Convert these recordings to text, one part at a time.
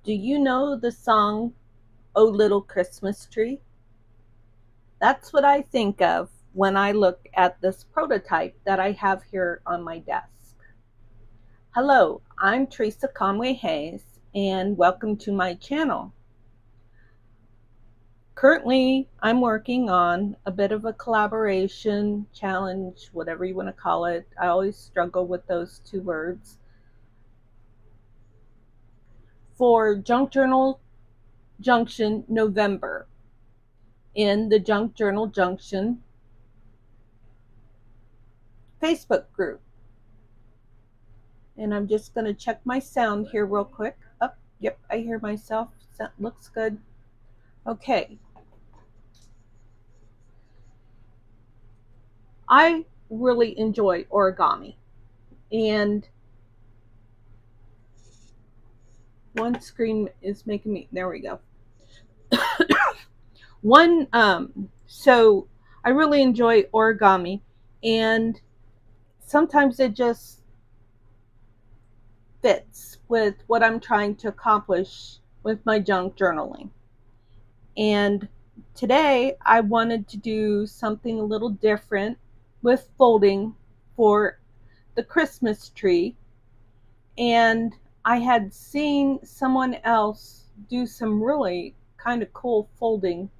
Do you know the song, "Oh Little Christmas Tree"? That's what I think of when I look at this prototype that I have here on my desk. Hello, I'm Teresa Conway-Hayes, and welcome to my channel. Currently, I'm working on a bit of a collaboration, challenge, whatever you want to call it. I always struggle with those two words. For Junk Journal Junction November in the Junk Journal Junction Facebook group. And I'm just going to check my sound here real quick. Oh, yep, I hear myself. That looks good. Okay. I really enjoy origami. And one screen is making me, there we go. So I really enjoy origami, and sometimes it just fits with what I'm trying to accomplish with my junk journaling. And today I wanted to do something a little different with folding for the Christmas tree. And I had seen someone else do some really kind of cool folding,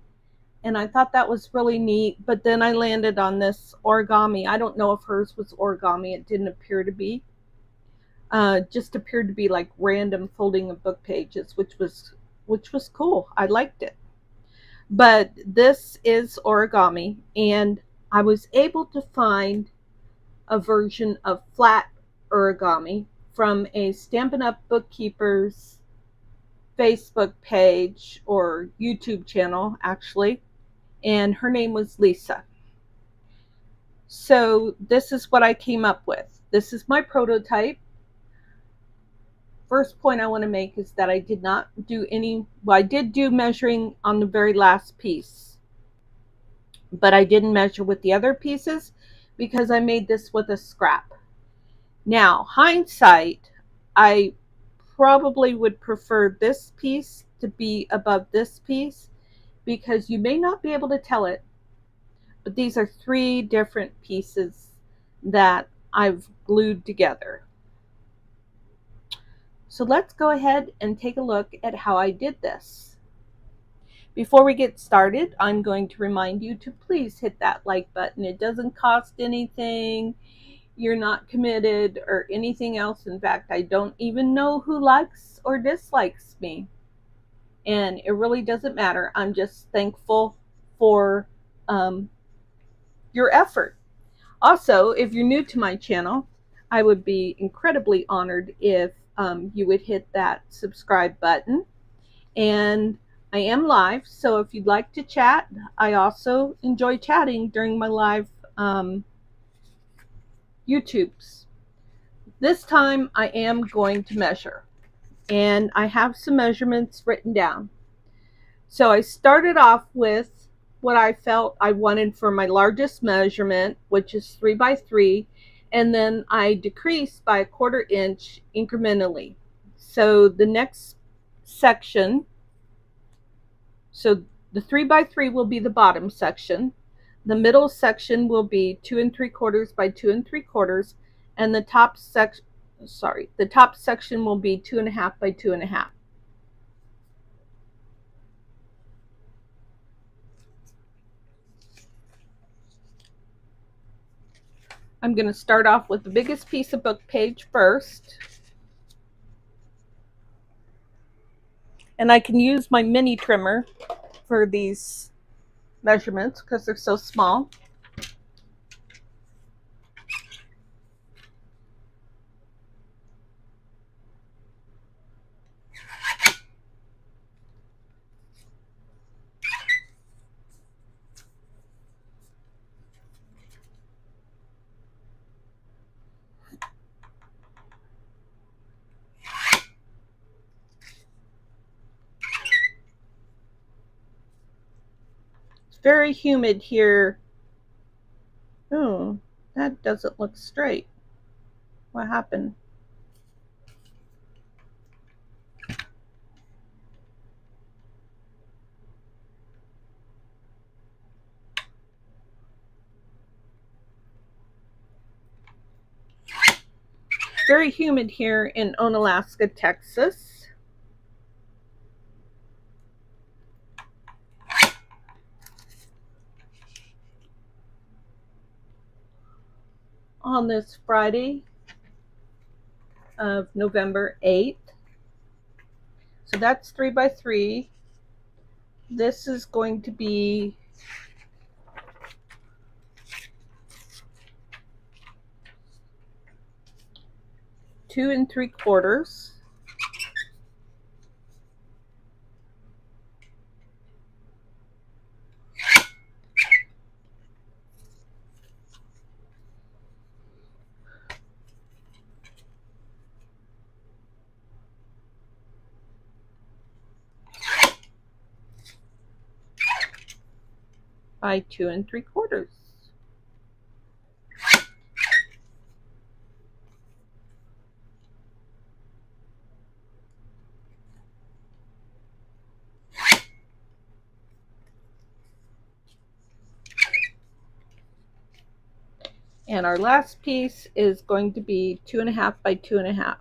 and I thought that was really neat. But then I landed on this origami. I don't know if hers was origami. It didn't appear to be. Just appeared to be like random folding of book pages, which was cool. I liked it. But this is origami, and I was able to find a version of flat origami from a Stampin' Up bookkeeper's Facebook page or YouTube channel, actually, and her name was Lisa. So this is what I came up with. This is my prototype. First point I want to make is that I did not do any, well, I did do measuring on the very last piece, but I didn't measure with the other pieces because I made this with a scrap. Now, hindsight, I probably would prefer this piece to be above this piece because you may not be able to tell it, but these are three different pieces that I've glued together. So let's go ahead and take a look at how I did this. Before we get started, I'm going to remind you to please hit that like button. It doesn't cost anything. You're not committed or anything else. In fact, I don't even know who likes or dislikes me. And it really doesn't matter. I'm just thankful for your effort. Also, if you're new to my channel, I would be incredibly honored if you would hit that subscribe button. And I am live, so if you'd like to chat, I also enjoy chatting during my live YouTubes. This time I am going to measure, and I have some measurements written down. So I started off with what I felt I wanted for my largest measurement, which is 3 by 3, and then I decreased by 1/4 inch incrementally. So the next section, so the 3 by 3 will be the bottom section. The middle section will be 2 3/4 by 2 3/4, and the top section, the top section will be 2 1/2 by 2 1/2. I'm going to start off with the biggest piece of book page first. And I can use my mini trimmer for these measurements because they're so small. It's very humid here. Oh, that doesn't look straight. What happened? very humid here in Onalaska, Texas. On this Friday of November 8th. So that's 3 by 3. This is going to be two and 3/4. By 2 3/4. And our last piece is going to be 2 1/2 by 2 1/2.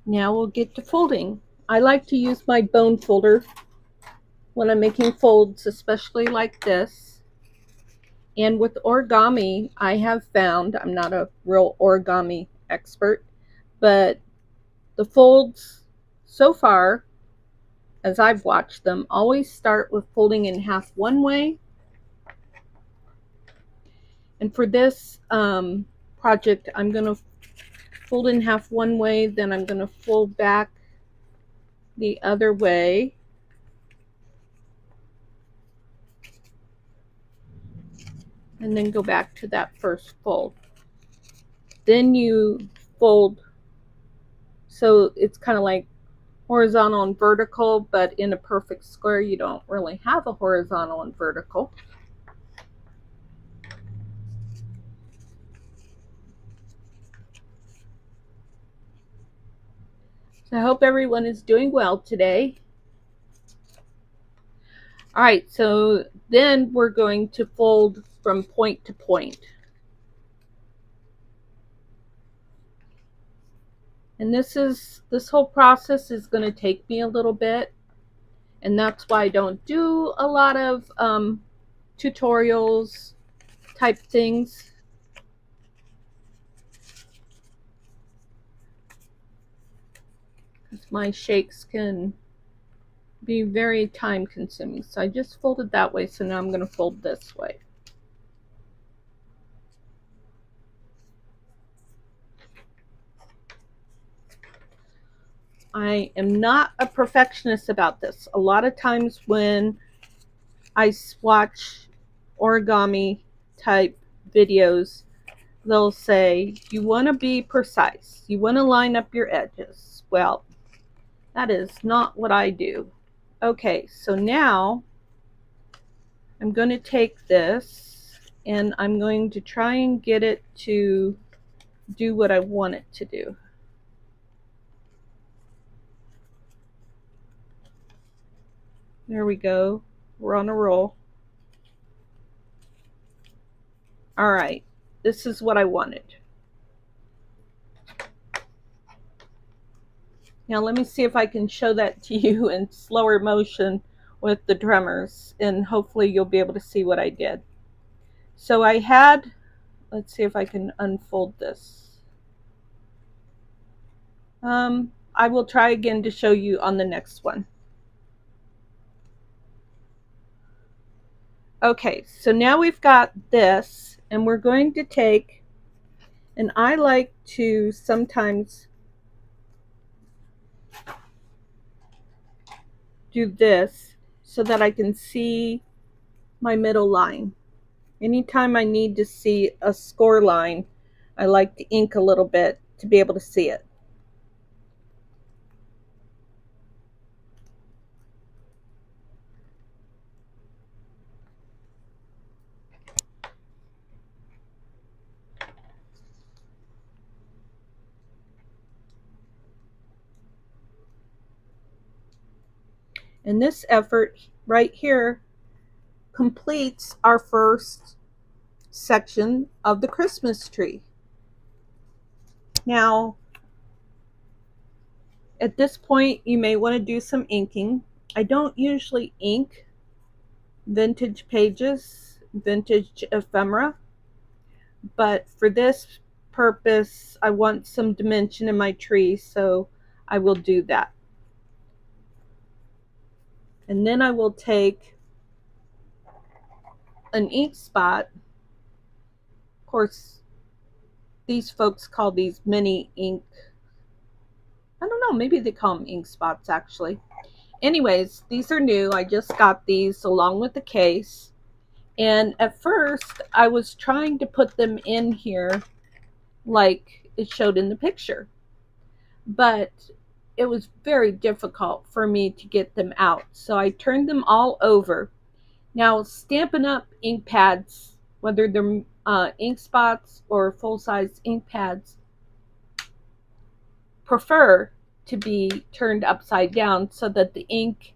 Now we'll get to folding. I like to use my bone folder when I'm making folds, especially like this. And with origami, I have found, I'm not a real origami expert, but the folds so far, as I've watched them, always start with folding in half one way. And for this project, I'm going to fold in half one way, then I'm going to fold back the other way. And then go back to that first fold. Then you fold, so it's kind of like horizontal and vertical, but in a perfect square you don't really have a horizontal and vertical. So I hope everyone is doing well today. All right, so then we're going to fold from point to point. And this whole process is going to take me a little bit, and that's why I don't do a lot of tutorials type things. My shakes can be very time consuming. So I just folded that way, so now I'm going to fold this way. I am not a perfectionist about this. A lot of times when I watch origami type videos, they'll say, you want to be precise. You want to line up your edges. Well, that is not what I do. Okay, so now I'm going to take this and I'm going to try and get it to do what I want it to do. There we go. We're on a roll. All right, this is what I wanted. Now let me see if I can show that to you in slower motion with the drummers, and hopefully you'll be able to see what I did. So I had, let's see if I can unfold this. I will try again to show you on the next one. Okay, so now we've got this, and we're going to take, and I like to sometimes do this so that I can see my middle line. Anytime I need to see a score line, I like to ink a little bit to be able to see it. And this effort right here completes our first section of the Christmas tree. Now, at this point, you may want to do some inking. I don't usually ink vintage pages, vintage ephemera, but for this purpose, I want some dimension in my tree, so I will do that. And then I will take an ink spot. Of course, these folks call these mini ink. I don't know, maybe they call them ink spots actually. Anyways, these are new. I just got these along with the case. And at first, I was trying to put them in here like it showed in the picture. But it was very difficult for me to get them out. So I turned them all over. Now, Stampin' Up ink pads, whether they're ink spots or full-size ink pads, prefer to be turned upside down so that the ink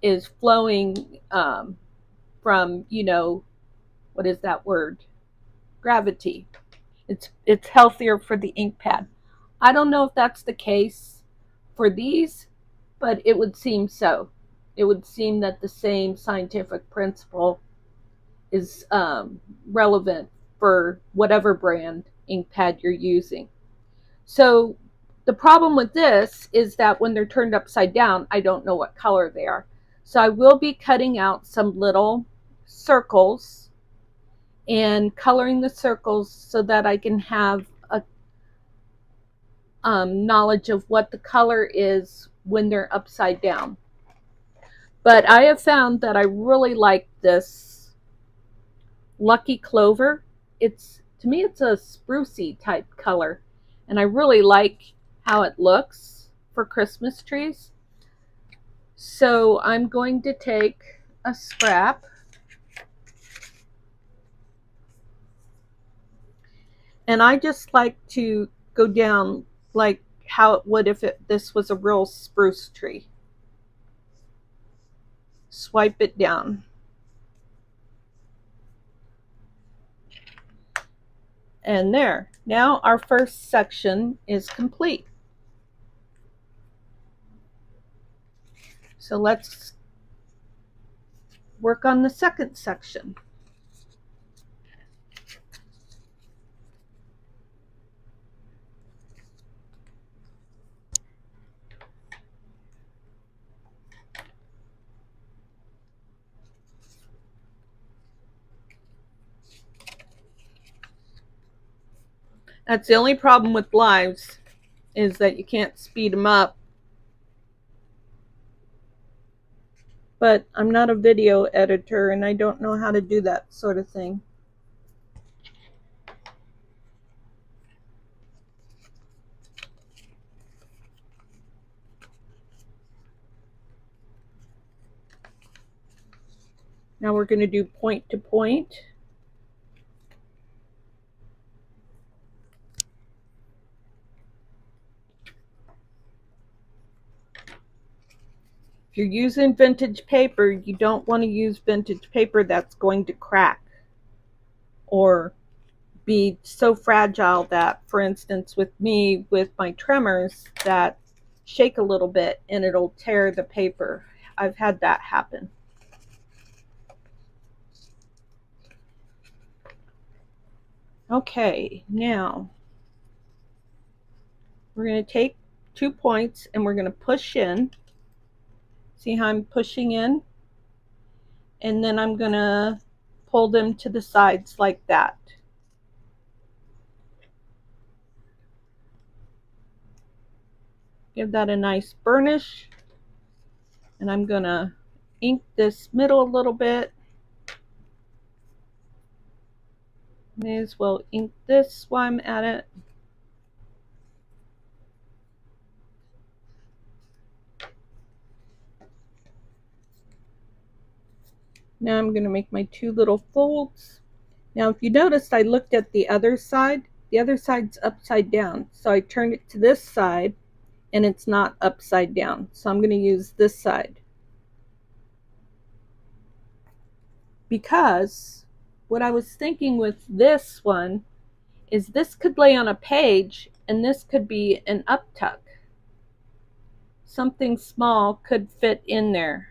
is flowing from, you know, what is that word? Gravity. It's healthier for the ink pad. I don't know if that's the case for these, but it would seem so. It would seem that the same scientific principle is relevant for whatever brand ink pad you're using. So the problem with this is that when they're turned upside down, I don't know what color they are. So I will be cutting out some little circles and coloring the circles so that I can have a knowledge of what the color is when they're upside down. But I have found that I really like this Lucky Clover. To me, it's a sprucey type color, and I really like how it looks for Christmas trees. So I'm going to take a scrap and I just like to go down like how it would if this was a real spruce tree. Swipe it down. And there. Now our first section is complete. So let's work on the second section. That's the only problem with lives, is that you can't speed them up. But I'm not a video editor and I don't know how to do that sort of thing. Now we're going to do point to point. If you're using vintage paper, you don't want to use vintage paper that's going to crack or be so fragile that, for instance, with me, with my tremors, that shake a little bit and it'll tear the paper. I've had that happen. Okay, now we're going to take 2 points and we're going to push in. See how I'm pushing in? And then I'm going to pull them to the sides like that. Give that a nice burnish. And I'm going to ink this middle a little bit. May as well ink this while I'm at it. Now I'm going to make my 2 little folds. Now if you noticed, I looked at the other side. The other side's upside down. So I turned it to this side and it's not upside down. So I'm going to use this side. Because what I was thinking with this one is this could lay on a page and this could be an up tuck. Something small could fit in there.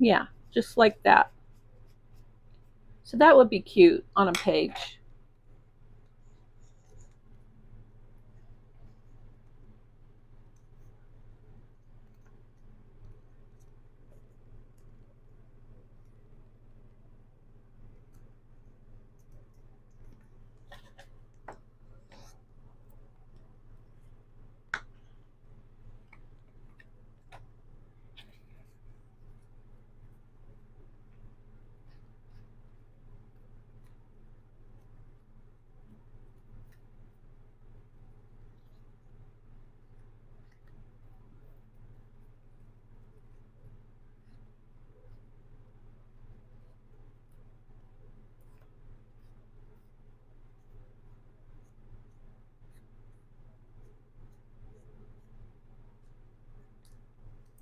Yeah, just like that. So that would be cute on a page.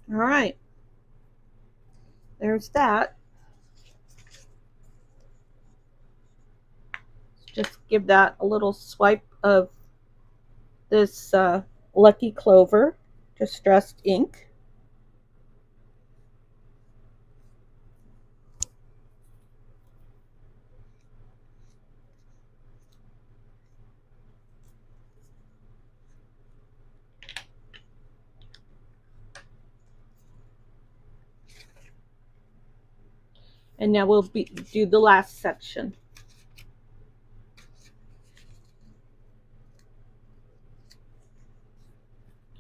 All right, there's that. Just give that a little swipe of this Lucky Clover distressed ink. And now we'll do the last section.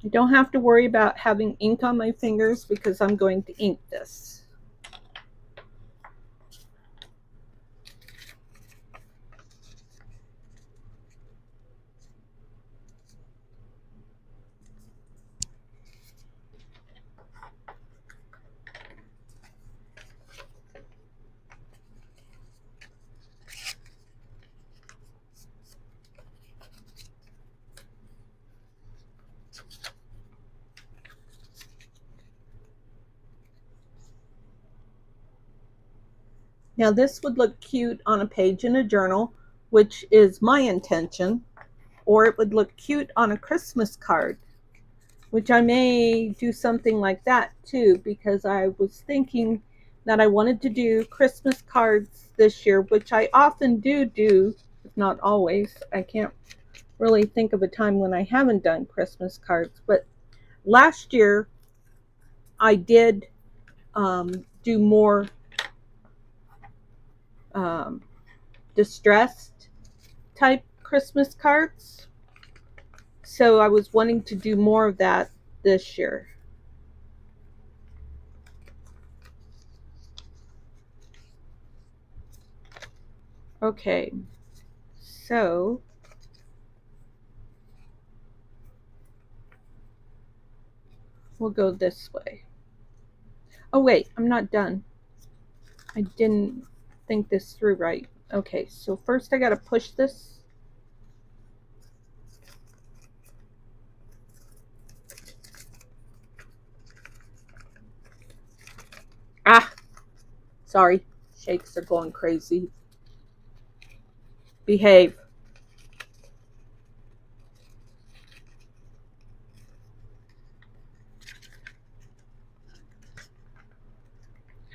I don't have to worry about having ink on my fingers because I'm going to ink this. Now this would look cute on a page in a journal, which is my intention, or it would look cute on a Christmas card, which I may do something like that too, because I was thinking that I wanted to do Christmas cards this year, which I often do, if not always. I can't really think of a time when I haven't done Christmas cards, but last year I did do more distressed type Christmas cards. So I was wanting to do more of that this year. Okay, so we'll go this way. Oh wait, I'm not done. I didn't think this through right. Okay, so first I gotta push this. Ah, sorry, shakes are going crazy. Behave.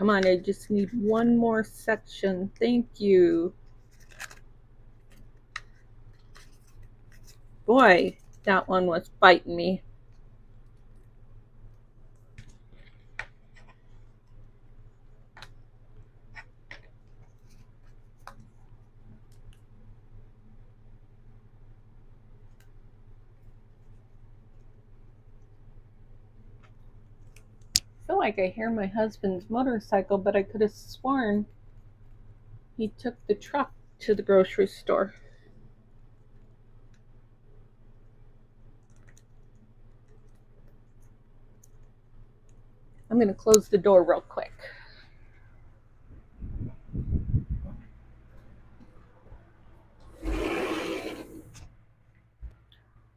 Come on, I just need one more section. Thank you. Boy, that one was biting me. I feel like I hear my husband's motorcycle, but I could have sworn he took the truck to the grocery store. I'm going to close the door real quick.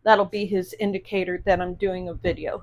That'll be his indicator that I'm doing a video.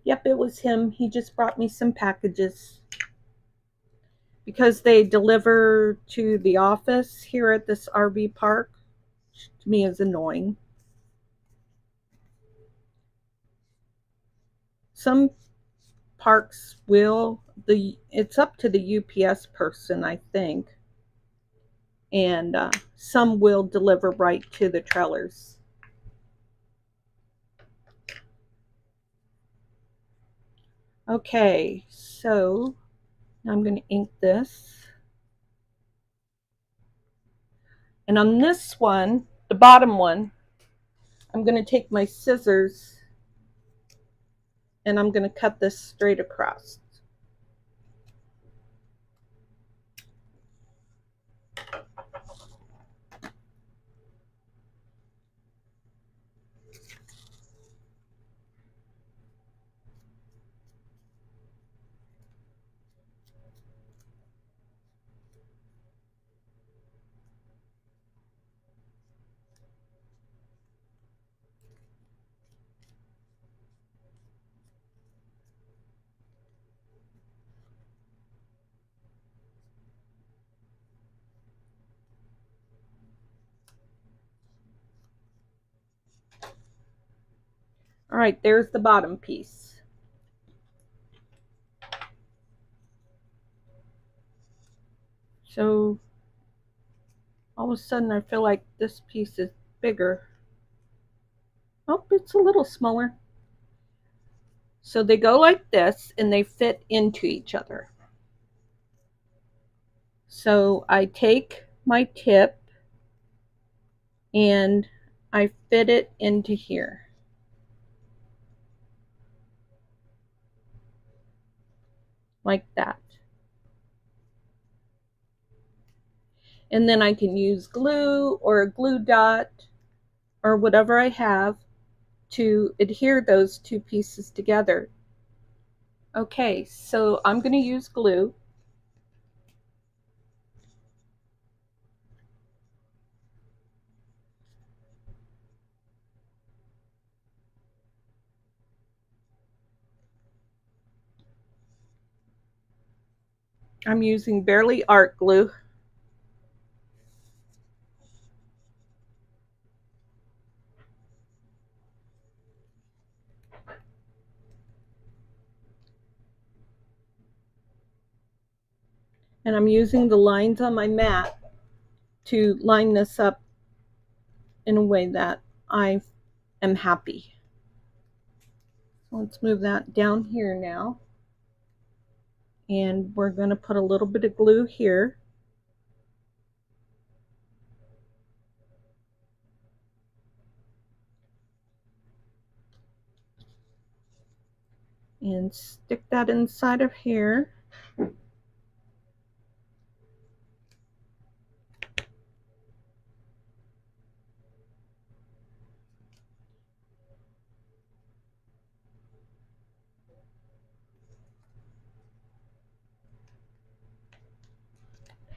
Yep, it was him. He just brought me some packages. Because they deliver to the office here at this RV park, which to me is annoying. Some parks will, it's up to the UPS person, I think. And some will deliver right to the trailers. Okay, so I'm going to ink this. And on this one, the bottom one, I'm going to take my scissors and I'm going to cut this straight across. All right, there's the bottom piece. So all of a sudden I feel like this piece is bigger. Oh, it's a little smaller. So they go like this and they fit into each other. So I take my tip and I fit it into here. Like that. And then I can use glue or a glue dot or whatever I have to adhere those two pieces together. Okay, so I'm going to use glue. I'm using Barely Art glue. And I'm using the lines on my mat to line this up in a way that I am happy. So let's move that down here now. And we're going to put a little bit of glue here. And stick that inside of here.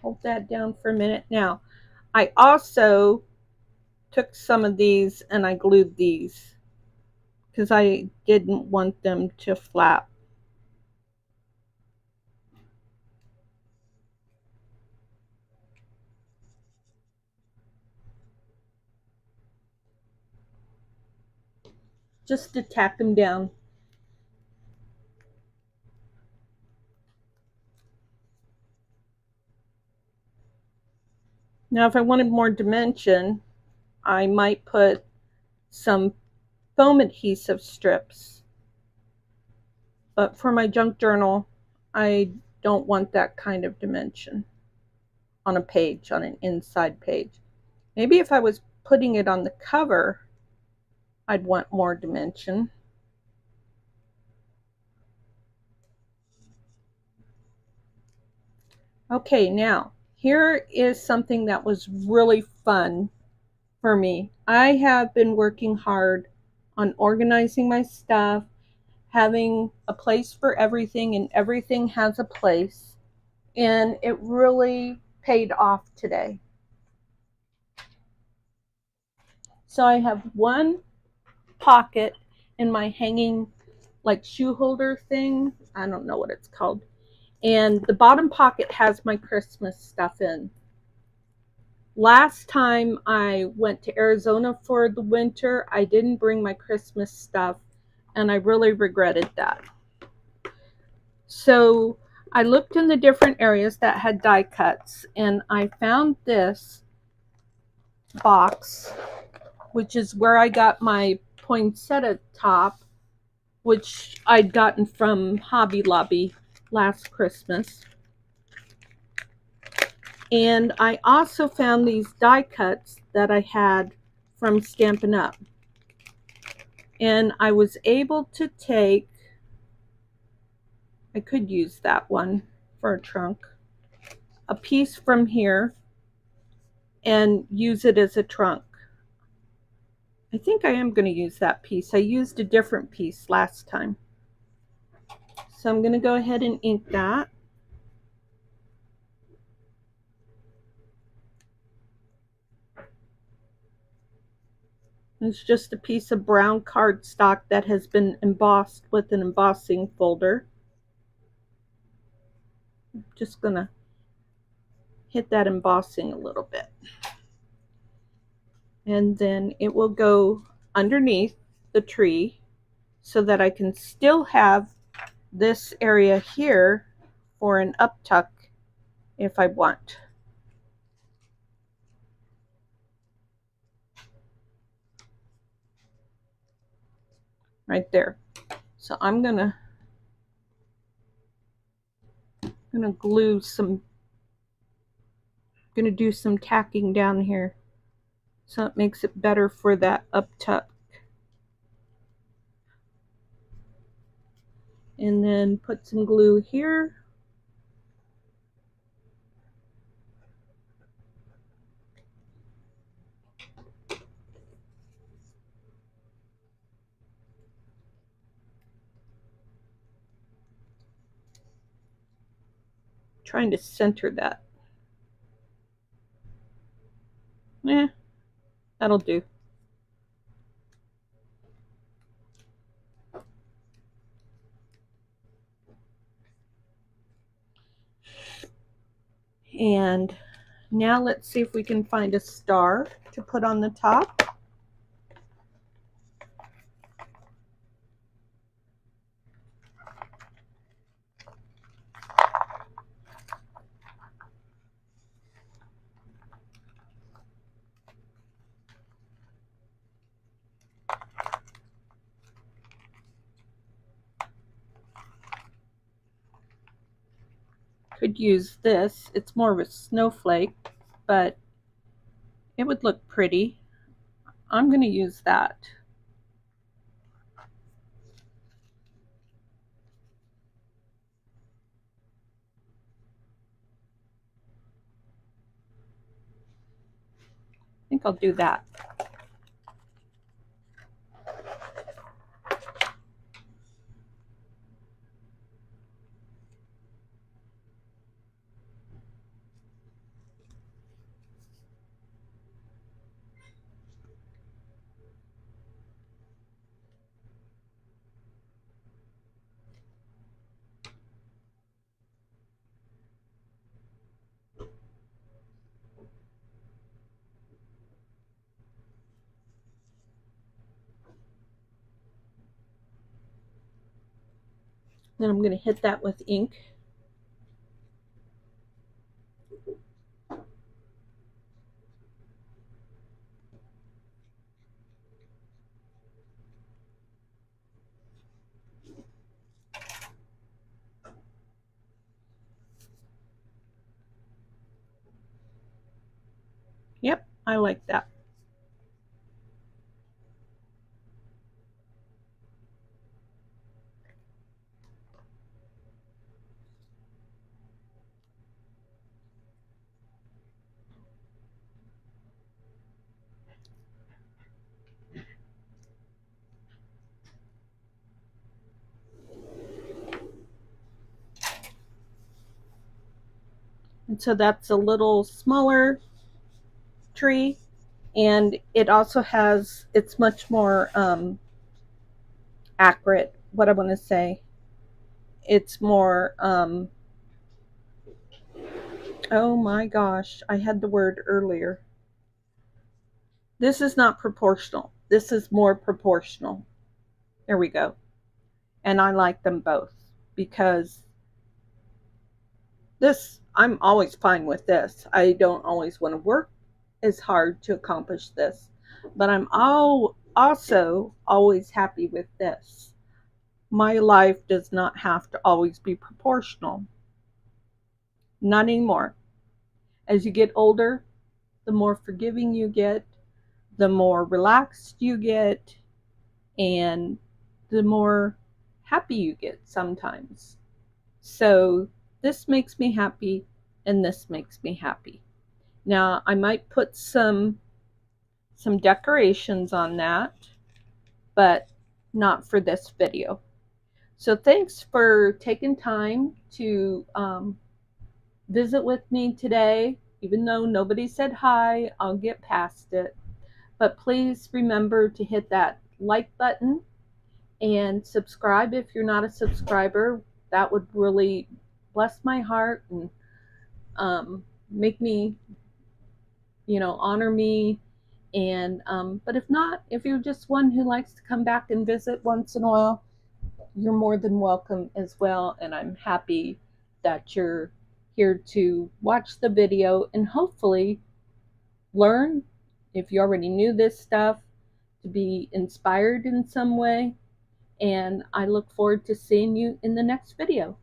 hold that down for a minute. Now, I also took some of these and I glued these because I didn't want them to flap. Just to tack them down. Now, if I wanted more dimension, I might put some foam adhesive strips. But for my junk journal, I don't want that kind of dimension on a page, on an inside page. Maybe if I was putting it on the cover, I'd want more dimension. Okay, now here is something that was really fun for me. I have been working hard on organizing my stuff, having a place for everything, and everything has a place. And it really paid off today. So I have one pocket in my hanging like shoe holder thing. I don't know what it's called. And the bottom pocket has my Christmas stuff in. Last time I went to Arizona for the winter, I didn't bring my Christmas stuff, and I really regretted that. So I looked in the different areas that had die cuts, and I found this box, which is where I got my poinsettia top, which I'd gotten from Hobby Lobby last Christmas. And I also found these die cuts that I had from Stampin' Up. And I was able to take, I could use that one for a trunk, a piece from here and use it as a trunk. I think I am going to use that piece. I used a different piece last time. So I'm going to go ahead and ink that. It's just a piece of brown cardstock that has been embossed with an embossing folder. I'm just going to hit that embossing a little bit. And then it will go underneath the tree so that I can still have this area here for an uptuck if I want. Right there. So I'm gonna glue some, gonna do some tacking down here so it makes it better for that uptuck. And then put some glue here. Trying to center that. That'll do. And now let's see if we can find a star to put on the top. Could use this. It's more of a snowflake, but it would look pretty. I'm going to use that. I think I'll do that. Then I'm going to hit that with ink. Yep, I like that. And so that's a little smaller tree, and it also has, it's much more accurate, what I want to say. It's more, oh my gosh, I had the word earlier. This is not proportional. This is more proportional. There we go. And I like them both because this, I'm always fine with this. I don't always want to work as hard to accomplish this, but I'm also always happy with this. My life does not have to always be proportional. Not anymore. As you get older, the more forgiving you get, the more relaxed you get, and the more happy you get sometimes. So this makes me happy, and this makes me happy. Now I might put some decorations on that, but not for this video. So thanks for taking time to visit with me today. Even though nobody said hi, I'll get past it. But please remember to hit that like button and subscribe if you're not a subscriber. That would really bless my heart and make me, honor me. And but if not, if you're just one who likes to come back and visit once in a while, you're more than welcome as well. And I'm happy that you're here to watch the video and hopefully learn, if you already knew this stuff, to be inspired in some way. And I look forward to seeing you in the next video.